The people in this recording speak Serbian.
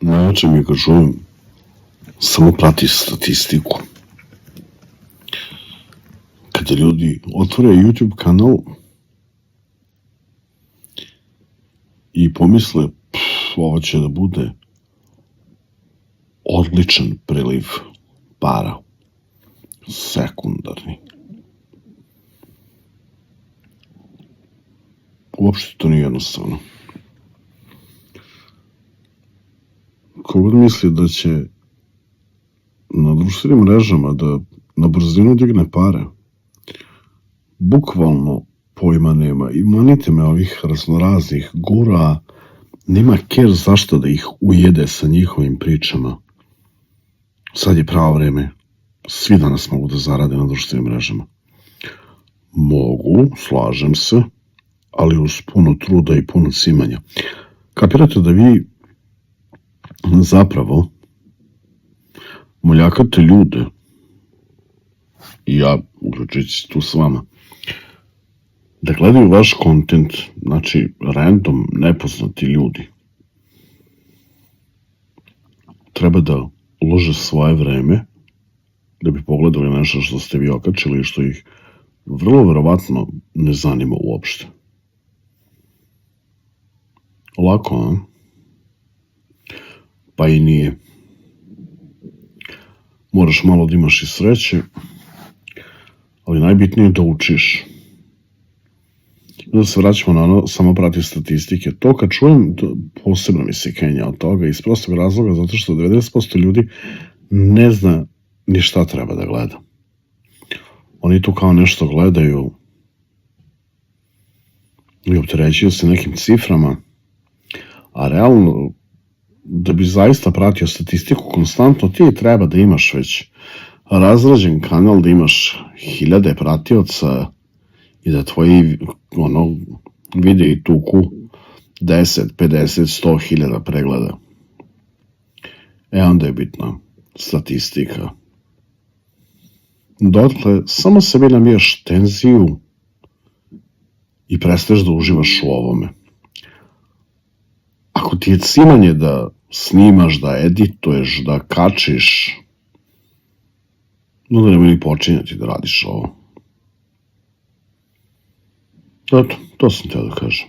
Najjače mi je kad čujem samo prati statistiku. Kada ljudi otvore YouTube kanal i pomisle ovo će da bude odličan priliv para, sekundarni. Uopšte to nije jednostavno. Kogod misli da će na društvenim mrežama da na brzinu digne pare, bukvalno pojma nema. Imanite me ovih raznoraznih gura, nema ker zašto da ih ujede sa njihovim pričama. Sad je pravo vreme. Svi danas mogu da zarade na društvenim mrežama. Mogu, slažem se, ali uz puno truda i puno cimanja. Kapirate da vi zapravo moljakate ljude, i ja uključujući tu s vama, da gledaju vaš kontent, znači random, nepoznati ljudi. Treba da ulože svoje vreme da bi pogledali nešto što ste vi okačili i što ih vrlo verovatno ne zanima uopšte. Lako, a? Pa i nije. Moraš malo da imaš i sreće, ali najbitnije je da učiš. Da se vraćamo na ono, samo prati statistike. To kad čujem, posebno mi se kenja od toga iz prostog razloga, zato što 90% ljudi ne zna ni šta treba da gleda. Oni tu kao nešto gledaju i opterećuju se nekim ciframa, a realno, da bi zaista pratio statistiku konstantno, ti treba da imaš već razrađen kanal, da imaš 1000 pratioca i da tvoji videi tuku 10, 50, 100.000 pregleda. Onda je bitna statistika. Dotle, samo sebi nabijaš tenziju i prestaješ da uživaš u ovome. Ako ti je cimanje da snimaš, da edituješ, da kačiš, onda nemoj ni počinjati da radiš ovo. Eto, to sam teo da kažem.